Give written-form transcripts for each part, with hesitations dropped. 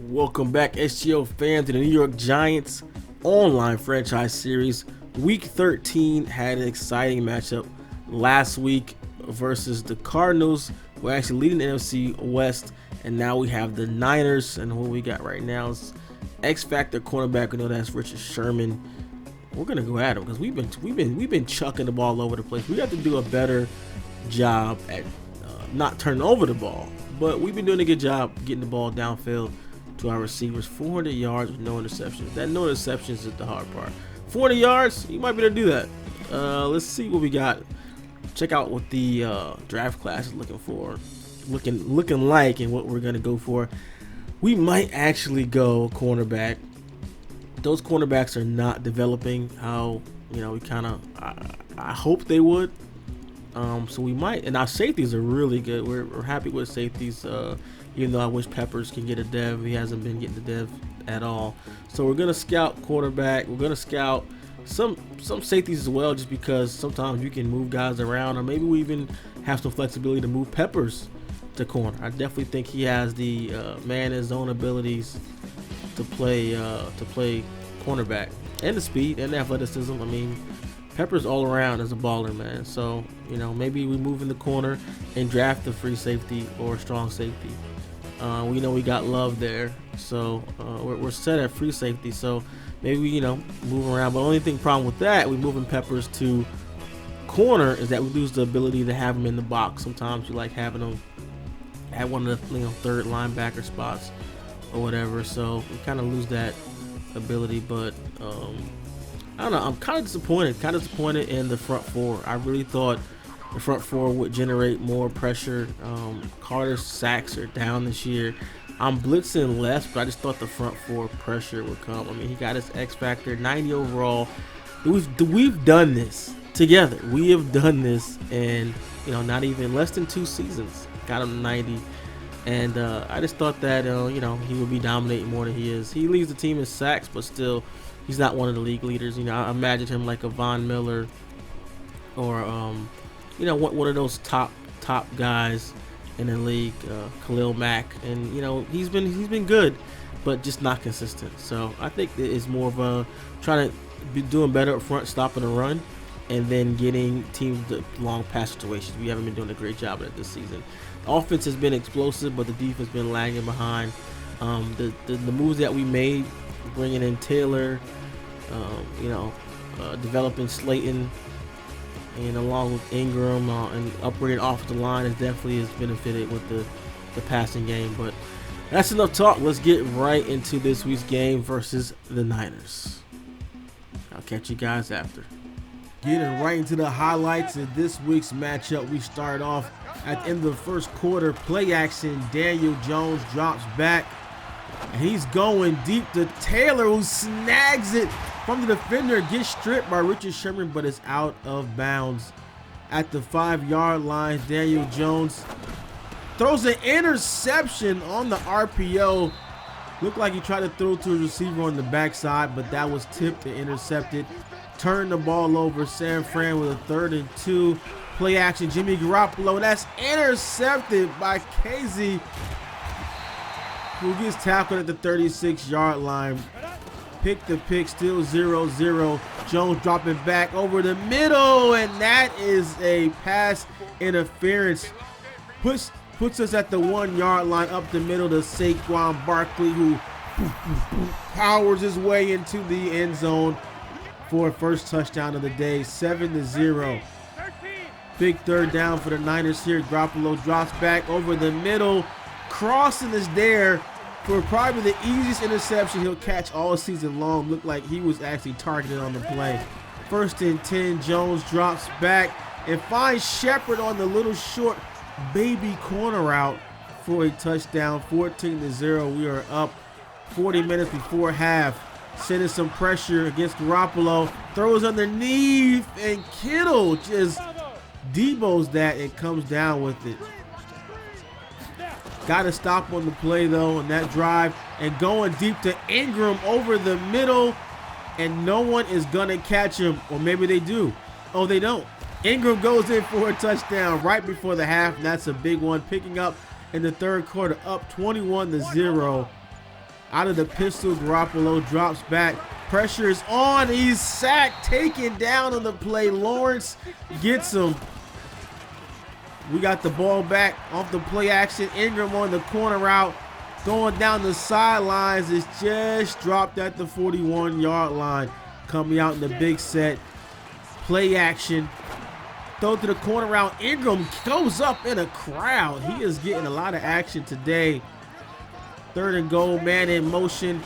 Welcome back, SGO fans, to the New York Giants online franchise series. Week 13 had an exciting matchup last week versus the Cardinals, who are actually leading the NFC West, and now we have the Niners. And what we got right now is X Factor cornerback. We know that's Richard Sherman. We're gonna go at him because we've been chucking the ball all over the place. We have to do a better job at not turning over the ball, but we've been doing a good job getting the ball downfield to our receivers. 400 yards with no interceptions. That no interceptions is the hard part. 400 yards, you might be able to do that. Let's see what we got. Check out what the draft class is looking like, and what we're gonna go for. We might actually go cornerback. Those cornerbacks are not developing how we kind of I hope they would. So we might, and our safeties are really good. We're happy with safeties. Even though I wish Peppers can get a dev, he hasn't been getting the dev at all. So we're gonna scout quarterback. We're gonna scout some safeties as well, just because sometimes you can move guys around, or maybe we even have some flexibility to move Peppers to corner. I definitely think he has the man his own abilities to play cornerback, and the speed and the athleticism. I mean, Peppers all around as a baller, man. So maybe we move in the corner and draft a free safety or a strong safety. We know we got Love there, so we're set at free safety. So maybe we move around. But the only problem with that, we moving Peppers to corner, is that we lose the ability to have him in the box. Sometimes you like having him at one of the third linebacker spots or whatever. So we kind of lose that ability. But I don't know. I'm kind of disappointed in the front four. I really thought the front four would generate more pressure. Carter's sacks are down this year. I'm blitzing less, but I just thought the front four pressure would come. I mean, he got his X Factor, 90 overall. We've done this together. We have done this, and not even less than 2 seasons. Got him 90, and I just thought that he would be dominating more than he is. He leads the team in sacks, but still, he's not one of the league leaders. I imagine him like a Von Miller, or one of those top guys in the league, Khalil Mack, and he's been good, but just not consistent. So I think it's more of a trying to be doing better up front, stopping the run, and then getting teams to long pass situations. We haven't been doing a great job at it this season. The offense has been explosive, but the defense has been lagging behind. The moves that we made, bringing in Taylor, developing Slayton, and along with Ingram, and upgrading off the line, definitely has benefited with the passing game. But that's enough talk. Let's get right into this week's game versus the Niners. I'll catch you guys after. Getting right into the highlights of this week's matchup. We start off at the end of the first quarter. Play action. Daniel Jones drops back, and he's going deep to Taylor, who snags it from the defender. Gets stripped by Richard Sherman, but it's out of bounds at the 5-yard line. Daniel Jones throws an interception on the RPO. Looked like he tried to throw to a receiver on the backside, but that was tipped and intercepted. Turned the ball over. San Fran with a 3rd and 2. Play action. Jimmy Garoppolo. That's intercepted by KZ, who gets tackled at the 36-yard line. Pick the pick, still 0-0. Jones dropping back over the middle, and that is a pass interference. Puts us at the 1-yard line, up the middle to Saquon Barkley, who powers his way into the end zone for a first touchdown of the day. 7-0. Big 3rd down for the Niners here. Garoppolo drops back over the middle. Crossing is there for probably the easiest interception he'll catch all season long. Looked like he was actually targeted on the play. 1st and 10. Jones drops back and finds Shepard on the little short baby corner route for a touchdown. 14-0. We are up 40 minutes before half. Sending some pressure against Garoppolo. Throws underneath, and Kittle just Debo's that and comes down with it. Got to stop on the play, though, on that drive. And going deep to Ingram over the middle. And no one is going to catch him. Or maybe they do. Oh, they don't. Ingram goes in for a touchdown right before the half. And that's a big one. Picking up in the 3rd quarter, up 21-0. Out of the pistol, Garoppolo drops back. Pressure is on. He's sacked, taken down on the play. Lawrence gets him. We got the ball back off the play action. Ingram on the corner route. Going down the sidelines. It's just dropped at the 41-yard line. Coming out in the big set. Play action. Throw to the corner route. Ingram goes up in a crowd. He is getting a lot of action today. 3rd and goal, man in motion.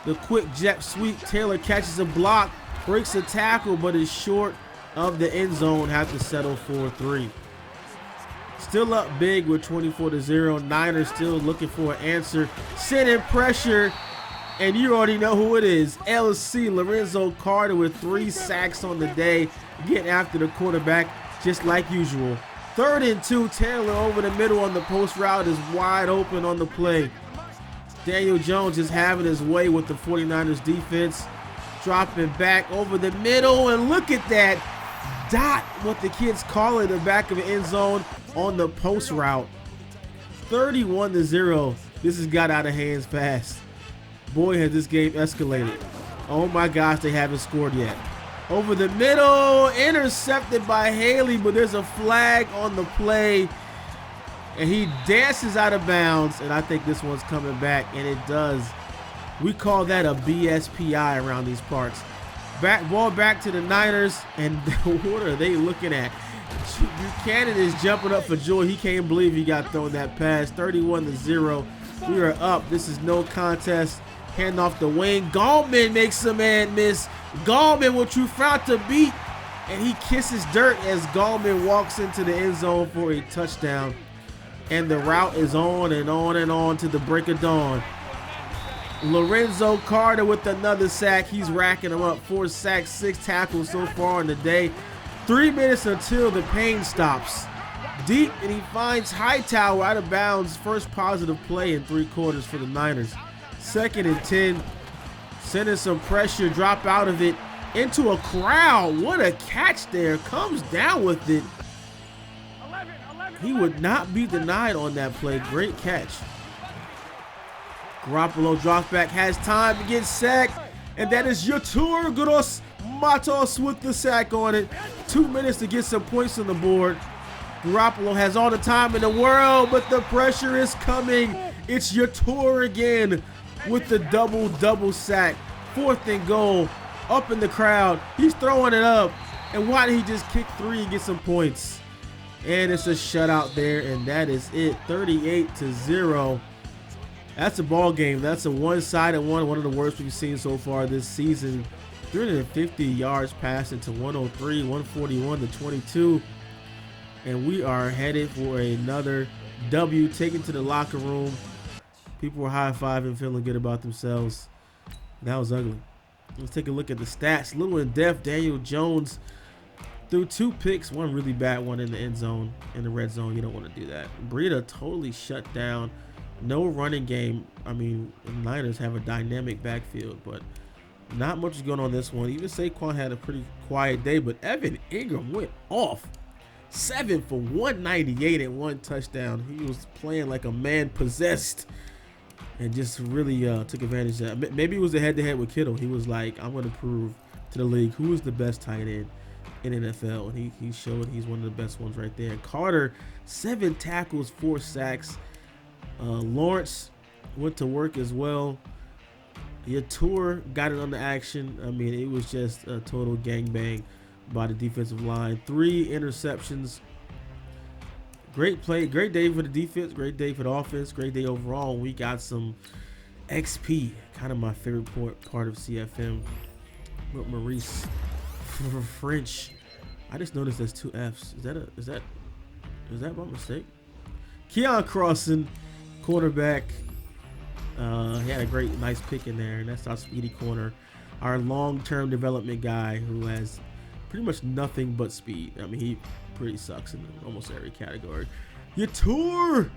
The quick jet sweep. Taylor catches a block, breaks a tackle, but is short of the end zone. Have to settle for 3. Still up big with 24-0. Niners still looking for an answer. Sending pressure, and you already know who it is. LC Lorenzo Carter with 3 sacks on the day, getting after the quarterback just like usual. 3rd and 2. Taylor over the middle on the post route is wide open on the play. Daniel Jones is having his way with the 49ers defense. Dropping back over the middle, and look at that dot, what the kids call it, the back of the end zone on the post route. 31-0. This has got out of hands fast. Boy, has this game escalated. Oh my gosh, they haven't scored yet. Over the middle, intercepted by Haley, but there's a flag on the play. And he dances out of bounds, and I think this one's coming back, and it does. We call that a BSPI around these parts. Ball back to the Niners, and what are they looking at? Buchanan is jumping up for joy. He can't believe he got thrown that pass. 31-0. We are up. This is no contest. Hand off the wing. Gallman makes a man miss. Gallman will Trufant to beat, and he kisses dirt as Gallman walks into the end zone for a touchdown. And the route is on and on and on to the break of dawn. Lorenzo Carter with another sack. He's racking them up. 4 sacks, 6 tackles so far in the day. 3 minutes until the pain stops. Deep, and he finds Hightower out of bounds. First positive play in 3 quarters for the Niners. 2nd and 10. Sending some pressure. Drop out of it into a crowd. What a catch there. Comes down with it. He would not be denied on that play. Great catch. Garoppolo drops back, has time to get sacked, and that is Yatur Gross Matos with the sack on it. 2 minutes to get some points on the board. Garoppolo has all the time in the world, but the pressure is coming. It's Yatur again with the double sack. 4th and goal, up in the crowd. He's throwing it up, and why did he just kick 3 and get some points? And it's a shutout there, and that is it. 38-0. That's a ball game. That's a one-sided one of the worst we've seen so far this season. 350 yards passing to 103, 141 to 22. And we are headed for another W, taken to the locker room. People were high-fiving, feeling good about themselves. That was ugly. Let's take a look at the stats. A little in depth. Daniel Jones threw 2 picks, 1 really bad one in the end zone, in the red zone. You don't want to do that. Breida totally shut down. No running game. I mean, the Niners have a dynamic backfield, but not much is going on this one. Even Saquon had a pretty quiet day, but Evan Ingram went off. 7 for 198 and 1 touchdown. He was playing like a man possessed and just really took advantage of that. Maybe it was a head-to-head with Kittle. He was like, I'm going to prove to the league who is the best tight end in NFL, and he showed he's one of the best ones right there. Carter, 7 tackles, 4 sacks. Lawrence went to work as well. Yatur got it on the action. I mean, it was just a total gangbang by the defensive line. 3 interceptions. Great play, great day for the defense, great day for the offense, great day overall. We got some XP, kind of my favorite part of CFM. But Maurice French, I just noticed there's 2 F's. Is that my mistake? Keon Crossan, quarterback. He had a nice pick in there, and that's our speedy corner, our long-term development guy who has pretty much nothing but speed. I mean, he pretty sucks in almost every category. Yatur,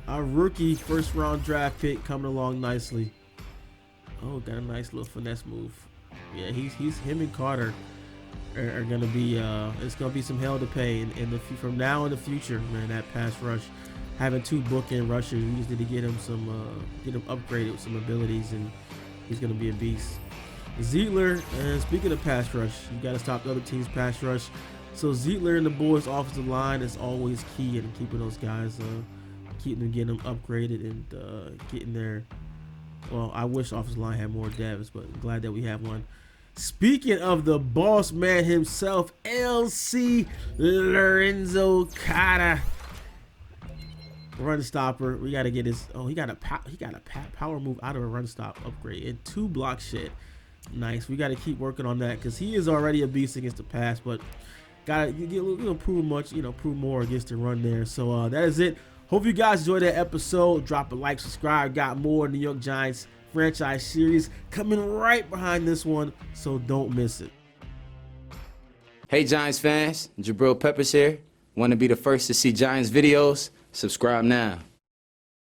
our rookie first-round draft pick, coming along nicely. Oh, got a nice little finesse move. Yeah, him and Carter are gonna be. It's gonna be some hell to pay from now in the future, man. That pass rush. having 2 bookend rushers. We just need to get him upgraded with some abilities, and he's gonna be a beast. Zietler, and speaking of pass rush, you got to stop the other team's pass rush. So Zietler and the boys' offensive line is always key in keeping those guys, getting them upgraded and getting there. Well, I wish offensive line had more devs, but I'm glad that we have one. Speaking of the boss man himself, LC Lorenzo Carter, run stopper. We got to get his. Oh, he got a power move out of a run stop upgrade and 2 block shed. Nice. We got to keep working on that because he is already a beast against the pass, but gotta prove more against the run there. So that is it. Hope you guys enjoyed that episode. Drop a like, subscribe. Got more New York Giants franchise series coming right behind this one, so don't miss it. Hey Giants fans, Jabril Peppers here. Want to be the first to see Giants videos? Subscribe now.